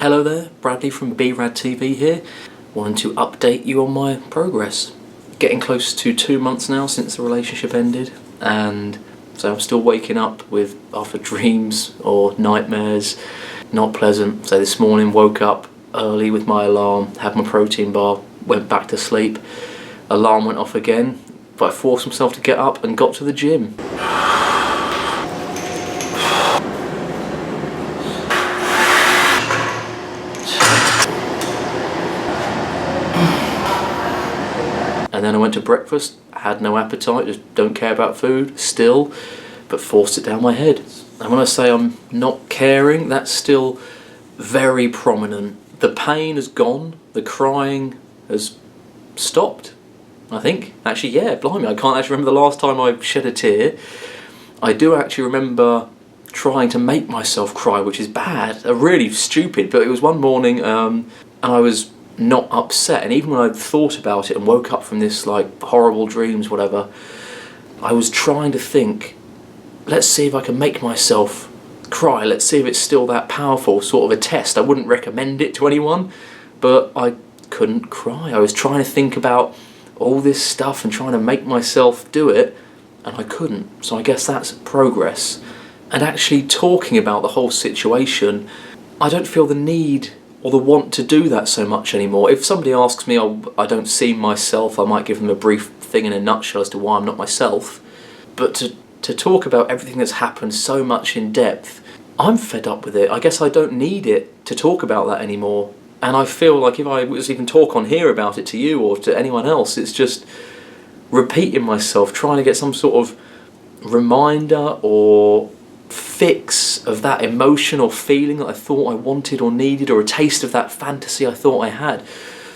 Hello there, Bradley from B-Rad TV here. Wanted to update you on my progress. Getting close to 2 months now since the relationship ended, and so I'm still waking up with after dreams or nightmares, not pleasant. So this morning woke up early with my alarm, had my protein bar, went back to sleep. Alarm went off again, but I forced myself to get up and got to the gym. And then I went to breakfast, had no appetite, just don't care about food, still, but forced it down my head. And when I say I'm not caring, that's still very prominent. The pain has gone, the crying has stopped, I think. Actually, yeah, blimey, I can't actually remember the last time I shed a tear. I do actually remember trying to make myself cry, which is bad, really stupid, but it was one morning and I was not upset, and even when I thought about it and woke up from this like horrible dreams, whatever, I was trying to think, let's see if I can make myself cry, let's see if it's still that powerful, sort of a test. I wouldn't recommend it to anyone, but I couldn't cry. I was trying to think about all this stuff and trying to make myself do it, and I couldn't. So I guess that's progress. And actually talking about the whole situation, I don't feel the need or the want to do that so much anymore. If somebody asks me, oh, I don't see myself, I might give them a brief thing in a nutshell as to why I'm not myself. But to talk about everything that's happened so much in depth, I'm fed up with it. I guess I don't need it to talk about that anymore. And I feel like if I was even talk on here about it to you or to anyone else, it's just repeating myself, trying to get some sort of reminder or fix of that emotion or feeling that I thought I wanted or needed, or a taste of that fantasy I thought I had.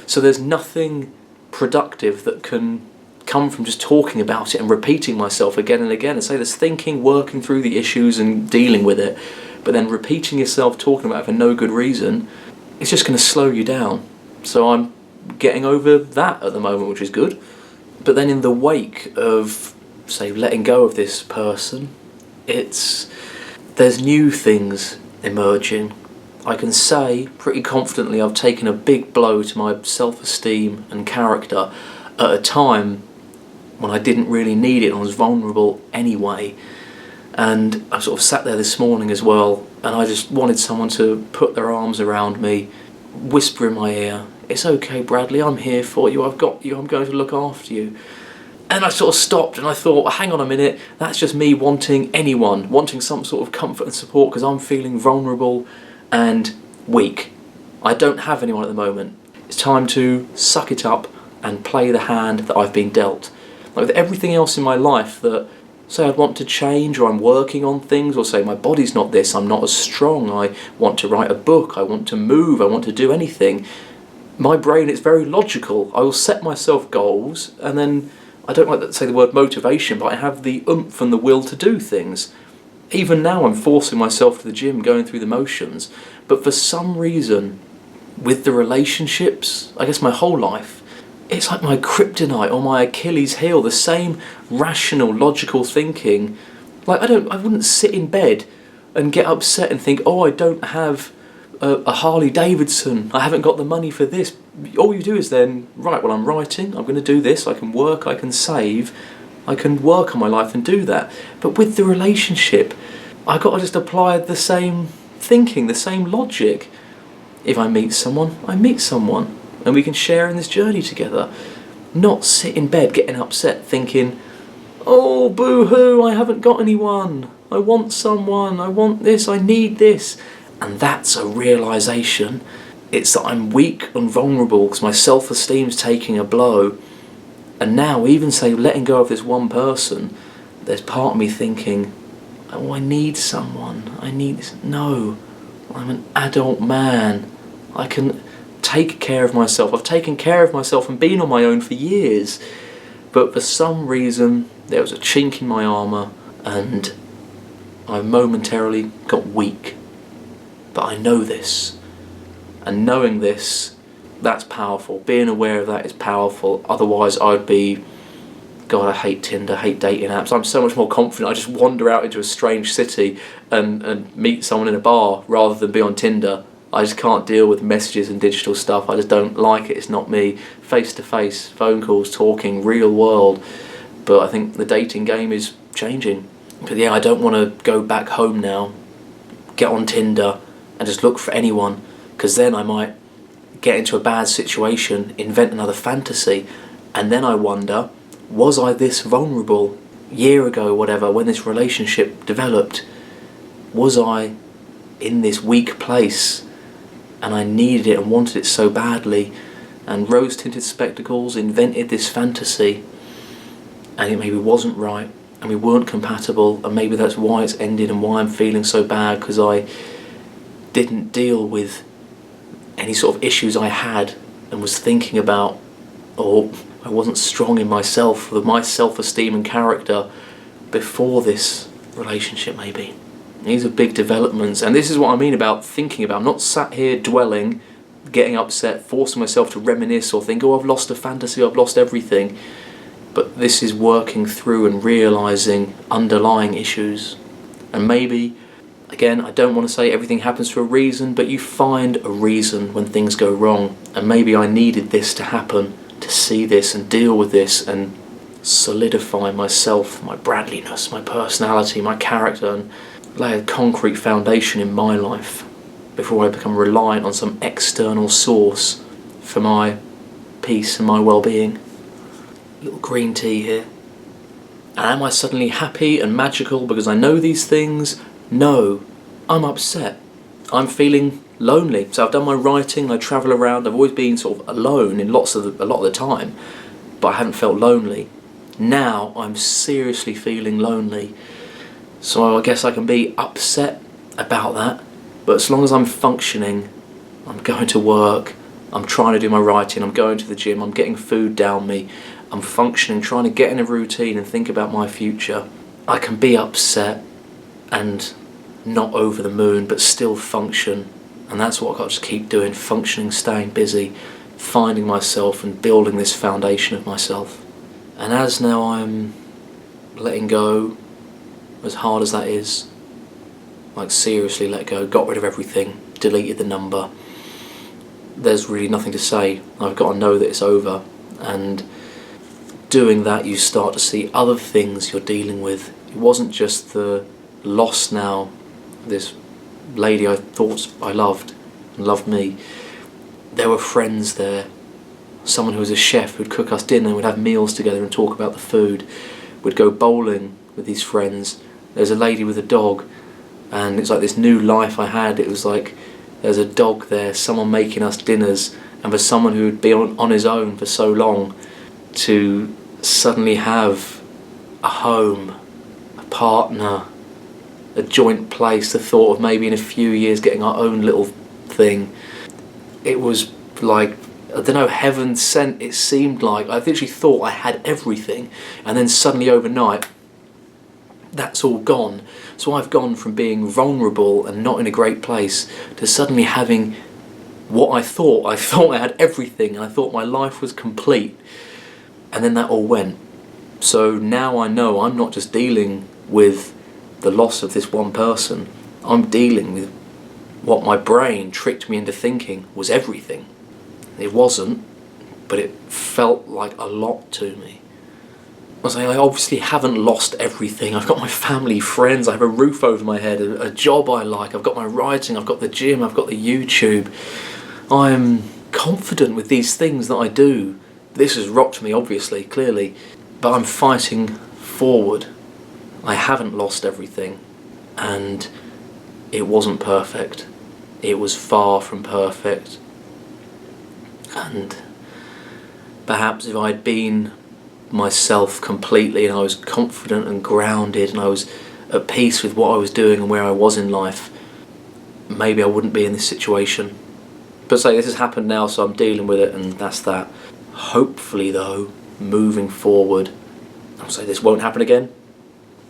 So there's nothing productive that can come from just talking about it and repeating myself again and again. And say there's thinking, working through the issues and dealing with it, but then repeating yourself, talking about it for no good reason, it's just going to slow you down. So I'm getting over that at the moment, which is good. But then in the wake of, say, letting go of this person, there's new things emerging. I can say pretty confidently I've taken a big blow to my self-esteem and character at a time when I didn't really need it and I was vulnerable anyway. And I sort of sat there this morning as well, and I just wanted someone to put their arms around me, whisper in my ear, "It's okay, Bradley, I'm here for you, I've got you, I'm going to look after you." And I sort of stopped and I thought, hang on a minute, that's just me wanting some sort of comfort and support because I'm feeling vulnerable and weak. I don't have anyone at the moment. It's time to suck it up and play the hand that I've been dealt. Like with everything else in my life that, say I'd want to change, or I'm working on things, or say my body's not this, I'm not as strong, I want to write a book, I want to move, I want to do anything. My brain is very logical. I will set myself goals, and then I don't like to say the word motivation, but I have the oomph and the will to do things. Even now I'm forcing myself to the gym, going through the motions, but for some reason, with the relationships, I guess my whole life, it's like my kryptonite or my Achilles heel, the same rational, logical thinking. Like I wouldn't sit in bed and get upset and think, oh, I don't have a Harley Davidson, I haven't got the money for this. All you do is then, right, well I'm writing, I'm going to do this, I can work, I can save, I can work on my life and do that. But with the relationship, I've got to just apply the same thinking, the same logic. If I meet someone, I meet someone, and we can share in this journey together. Not sit in bed getting upset thinking, oh boo-hoo, I haven't got anyone, I want someone, I want this, I need this. And that's a realisation. It's that I'm weak and vulnerable because my self-esteem's taking a blow. And now, even say letting go of this one person, there's part of me thinking, oh, I need someone, I need this. No, I'm an adult man. I can take care of myself. I've taken care of myself and been on my own for years. But for some reason, there was a chink in my armour and I momentarily got weak. But I know this, and knowing this, that's powerful. Being aware of that is powerful. Otherwise I'd be, God, I hate Tinder, I hate dating apps. I'm so much more confident. I just wander out into a strange city and meet someone in a bar rather than be on Tinder I just can't deal with messages and digital stuff. I just don't like it. It's not me. Face to face, phone calls, talking, real world. But I think the dating game is changing. But yeah, I don't want to go back home now, get on Tinder and just look for anyone, because then I might get into a bad situation, invent another fantasy, and then I wonder, was I this vulnerable year ago, whatever, when this relationship developed? Was I in this weak place and I needed it and wanted it so badly, and rose-tinted spectacles invented this fantasy, and it maybe wasn't right and we weren't compatible, and maybe that's why it's ended and why I'm feeling so bad, because I didn't deal with any sort of issues I had and was thinking about, or I wasn't strong in myself, with my self-esteem and character before this relationship maybe. These are big developments, and this is what I mean about thinking about. I'm not sat here dwelling, getting upset, forcing myself to reminisce or think, oh, I've lost a fantasy, I've lost everything. But this is working through and realising underlying issues. And maybe, again, I don't want to say everything happens for a reason, but you find a reason when things go wrong. And maybe I needed this to happen, to see this and deal with this and solidify myself, my Bradleyness, my personality, my character, and lay a concrete foundation in my life before I become reliant on some external source for my peace and my well-being. Little green tea here. And am I suddenly happy and magical because I know these things? No, I'm upset. I'm feeling lonely. So I've done my writing, I travel around, I've always been sort of alone in a lot of the time, but I haven't felt lonely. Now I'm seriously feeling lonely. So I guess I can be upset about that, but as long as I'm functioning, I'm going to work, I'm trying to do my writing, I'm going to the gym, I'm getting food down me, I'm functioning, trying to get in a routine and think about my future, I can be upset and not over the moon, but still function. And that's what I've got to keep doing, functioning, staying busy, finding myself and building this foundation of myself. And as now I'm letting go, as hard as that is, like seriously let go, got rid of everything, deleted the number, there's really nothing to say. I've got to know that it's over. And doing that, you start to see other things you're dealing with. It wasn't just the loss now, this lady I thought I loved and loved me. There were friends there, someone who was a chef who'd cook us dinner, we'd have meals together and talk about the food. We'd go bowling with these friends. There's a lady with a dog, and it's like this new life I had. It was like there's a dog there, someone making us dinners, and for someone who'd been on his own for so long to suddenly have a home, a partner, a joint place, the thought of maybe in a few years getting our own little thing. It was like, I don't know, heaven sent. It seemed like I literally thought I had everything, and then suddenly overnight that's all gone. So I've gone from being vulnerable and not in a great place to suddenly having what I thought I had everything, and I thought my life was complete, and then that all went. So now I know I'm not just dealing with the loss of this one person, I'm dealing with what my brain tricked me into thinking was everything. It wasn't, but it felt like a lot to me. I obviously haven't lost everything. I've got my family, friends, I have a roof over my head, a job I like, I've got my writing, I've got the gym, I've got the YouTube. I'm confident with these things that I do. This has rocked me, obviously, clearly, but I'm fighting forward. I haven't lost everything, and it wasn't perfect. It was far from perfect. And perhaps if I'd been myself completely and I was confident and grounded and I was at peace with what I was doing and where I was in life, maybe I wouldn't be in this situation. But say this has happened now, so I'm dealing with it, and that's that. Hopefully though, moving forward, I'll say this won't happen again.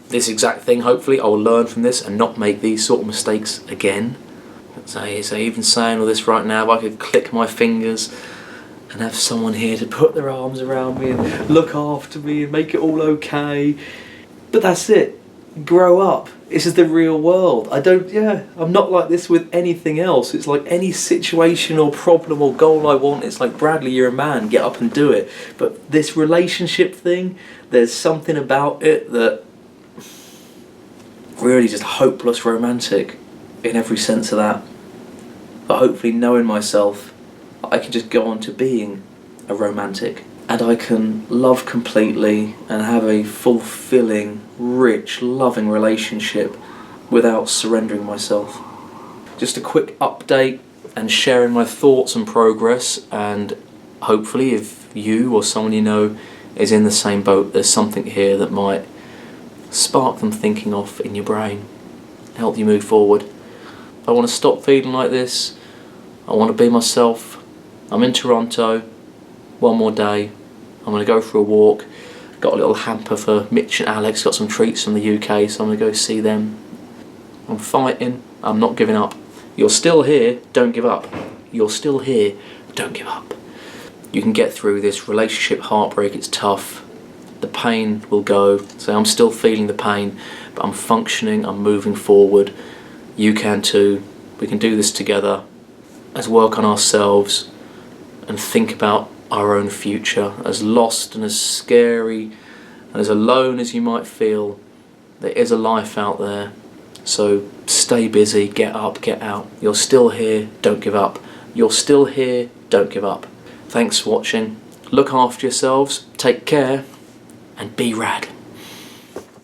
This exact thing, hopefully I will learn from this and not make these sort of mistakes again. So even saying all this right now, if I could click my fingers and have someone here to put their arms around me and look after me and make it all okay. But that's it. Grow up. This is the real world. I'm not like this with anything else. It's like any situation or problem or goal I want, it's like, Bradley, you're a man, get up and do it. But this relationship thing, there's something about it that really just hopeless romantic in every sense of that. But hopefully, knowing myself, I can just go on to being a romantic. And I can love completely and have a fulfilling, rich, loving relationship without surrendering myself. Just a quick update and sharing my thoughts and progress, and hopefully if you or someone you know is in the same boat, there's something here that might spark them thinking off in your brain, help you move forward. I want to stop feeling like this. I want to be myself. I'm in Toronto, one more day. I'm going to go for a walk. Got a little hamper for Mitch and Alex, got some treats from the UK, so I'm going to go see them. I'm fighting, I'm not giving up. You're still here, don't give up. You're still here, don't give up. You can get through this relationship heartbreak, it's tough. The pain will go, so I'm still feeling the pain, but I'm functioning, I'm moving forward. You can too. We can do this together. Let's work on ourselves and think about our own future. As lost and as scary and as alone as you might feel, there is a life out there. So stay busy, get up, get out. You're still here, don't give up. You're still here, don't give up. Thanks for watching. Look after yourselves, take care, and be rad.